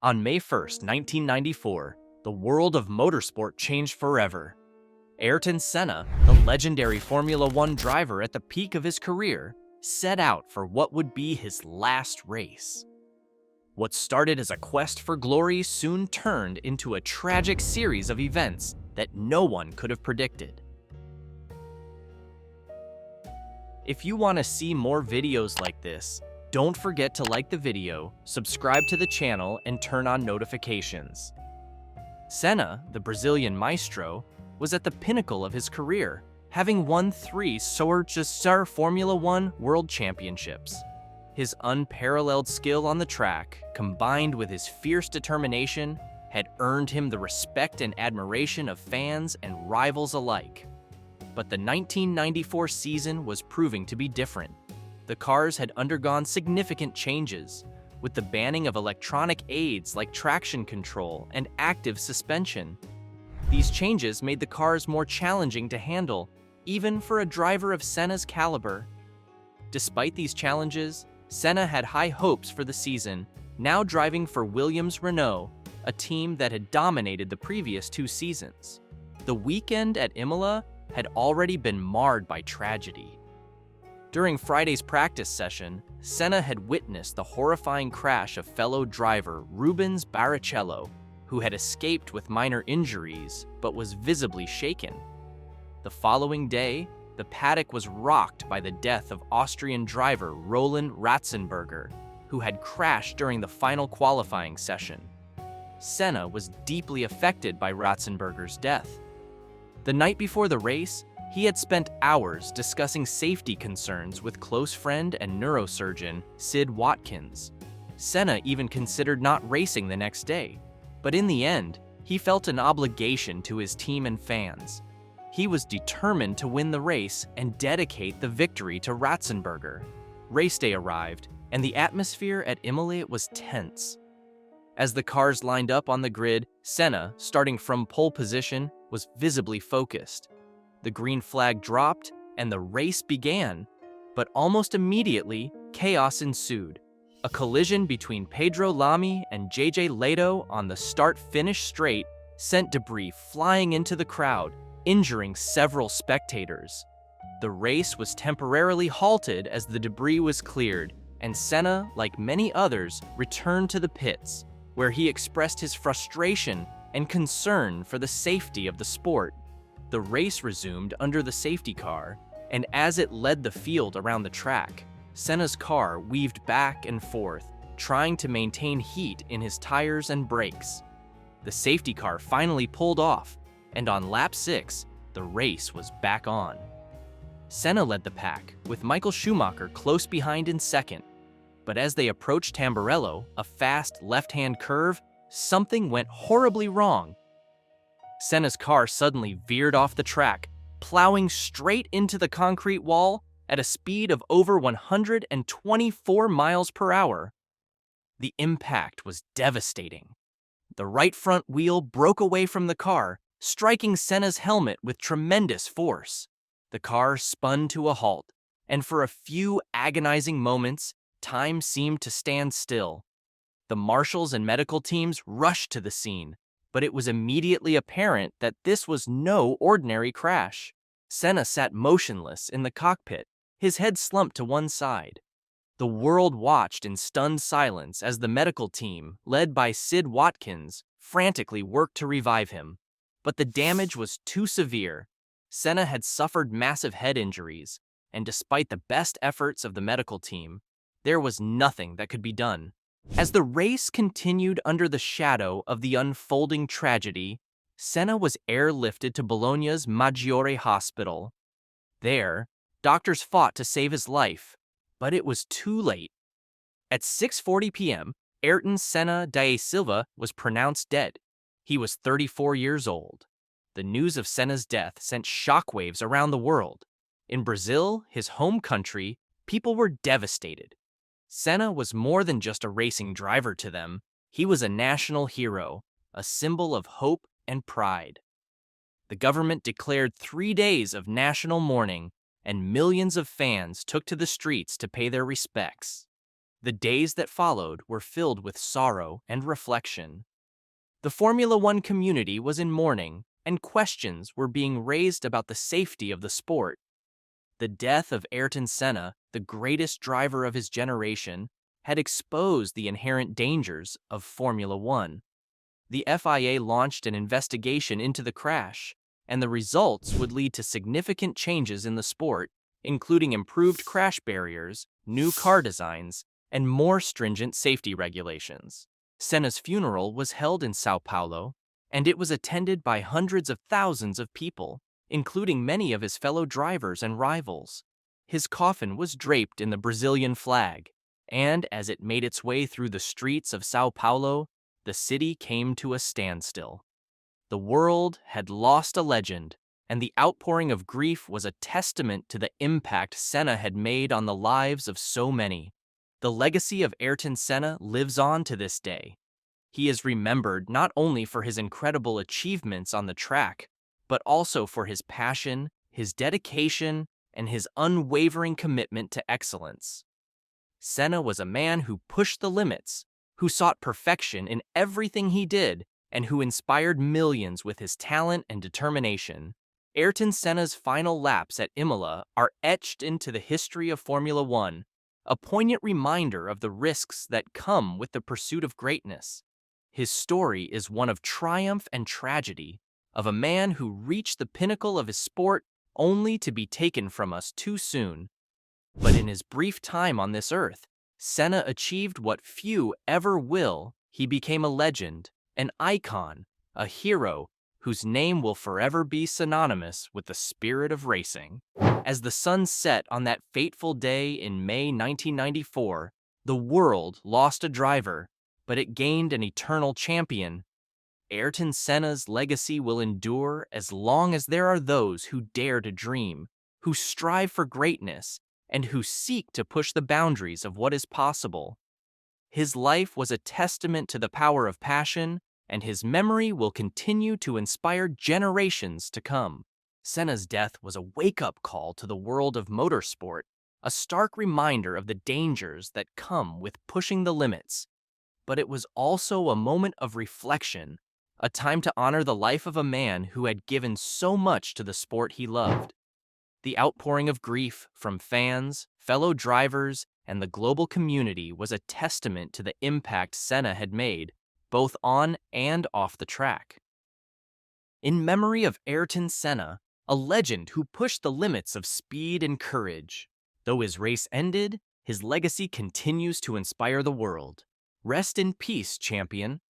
On May 1st, 1994, the world of motorsport changed forever. Ayrton Senna, the legendary Formula One driver at the peak of his career, set out for what would be his last race. What started as a quest for glory soon turned into a tragic series of events that no one could have predicted. If you want to see more videos like this, don't forget to like the video, subscribe to the channel, and turn on notifications. Senna, the Brazilian maestro, was at the pinnacle of his career, having won 3 Sorgestar Formula One World Championships. His unparalleled skill on the track, combined with his fierce determination, had earned him the respect and admiration of fans and rivals alike. But the 1994 season was proving to be different. The cars had undergone significant changes, with the banning of electronic aids like traction control and active suspension. These changes made the cars more challenging to handle, even for a driver of Senna's caliber. Despite these challenges, Senna had high hopes for the season, now driving for Williams-Renault, a team that had dominated the previous 2 seasons. The weekend at Imola had already been marred by tragedy. During Friday's practice session, Senna had witnessed the horrifying crash of fellow driver Rubens Barrichello, who had escaped with minor injuries but was visibly shaken. The following day, the paddock was rocked by the death of Austrian driver Roland Ratzenberger, who had crashed during the final qualifying session. Senna was deeply affected by Ratzenberger's death. The night before the race, he had spent hours discussing safety concerns with close friend and neurosurgeon Sid Watkins. Senna even considered not racing the next day, but in the end, he felt an obligation to his team and fans. He was determined to win the race and dedicate the victory to Ratzenberger. Race day arrived, and the atmosphere at Imola was tense. As the cars lined up on the grid, Senna, starting from pole position, was visibly focused. The green flag dropped, and the race began. But almost immediately, chaos ensued. A collision between Pedro Lamy and JJ Lehto on the start-finish straight sent debris flying into the crowd, injuring several spectators. The race was temporarily halted as the debris was cleared, and Senna, like many others, returned to the pits, where he expressed his frustration and concern for the safety of the sport. The race resumed under the safety car, and as it led the field around the track, Senna's car weaved back and forth, trying to maintain heat in his tires and brakes. The safety car finally pulled off, and on lap 6, the race was back on. Senna led the pack, with Michael Schumacher close behind in second. But as they approached Tamburello, a fast left-hand curve, something went horribly wrong. Senna's car suddenly veered off the track, plowing straight into the concrete wall at a speed of over 124 miles per hour. The impact was devastating. The right front wheel broke away from the car, striking Senna's helmet with tremendous force. The car spun to a halt, and for a few agonizing moments, time seemed to stand still. The marshals and medical teams rushed to the scene, but it was immediately apparent that this was no ordinary crash. Senna sat motionless in the cockpit, his head slumped to one side. The world watched in stunned silence as the medical team, led by Sid Watkins, frantically worked to revive him. But the damage was too severe. Senna had suffered massive head injuries, and despite the best efforts of the medical team, there was nothing that could be done. As the race continued under the shadow of the unfolding tragedy, Senna was airlifted to Bologna's Maggiore Hospital. There, doctors fought to save his life, but it was too late. At 6:40 p.m., Ayrton Senna da Silva was pronounced dead. He was 34 years old. The news of Senna's death sent shockwaves around the world. In Brazil, his home country, people were devastated. Senna was more than just a racing driver to them. He was a national hero, a symbol of hope and pride. The government declared 3 days of national mourning, and millions of fans took to the streets to pay their respects. The days that followed were filled with sorrow and reflection. The Formula One community was in mourning, and questions were being raised about the safety of the sport. The death of Ayrton Senna, the greatest driver of his generation, had exposed the inherent dangers of Formula One. The FIA launched an investigation into the crash, and the results would lead to significant changes in the sport, including improved crash barriers, new car designs, and more stringent safety regulations. Senna's funeral was held in Sao Paulo, and it was attended by hundreds of thousands of people, including many of his fellow drivers and rivals. His coffin was draped in the Brazilian flag, and as it made its way through the streets of Sao Paulo, the city came to a standstill. The world had lost a legend, and the outpouring of grief was a testament to the impact Senna had made on the lives of so many. The legacy of Ayrton Senna lives on to this day. He is remembered not only for his incredible achievements on the track, but also for his passion, his dedication, and his unwavering commitment to excellence. Senna was a man who pushed the limits, who sought perfection in everything he did, and who inspired millions with his talent and determination. Ayrton Senna's final laps at Imola are etched into the history of Formula One, a poignant reminder of the risks that come with the pursuit of greatness. His story is one of triumph and tragedy, of a man who reached the pinnacle of his sport only to be taken from us too soon. But in his brief time on this earth, Senna achieved what few ever will. He became a legend, an icon, a hero whose name will forever be synonymous with the spirit of racing. As the sun set on that fateful day in May 1994, the world lost a driver, but it gained an eternal champion. Ayrton Senna's legacy will endure as long as there are those who dare to dream, who strive for greatness, and who seek to push the boundaries of what is possible. His life was a testament to the power of passion, and his memory will continue to inspire generations to come. Senna's death was a wake-up call to the world of motorsport, a stark reminder of the dangers that come with pushing the limits. But it was also a moment of reflection, a time to honor the life of a man who had given so much to the sport he loved. The outpouring of grief from fans, fellow drivers, and the global community was a testament to the impact Senna had made, both on and off the track. In memory of Ayrton Senna, a legend who pushed the limits of speed and courage. Though his race ended, his legacy continues to inspire the world. Rest in peace, champion.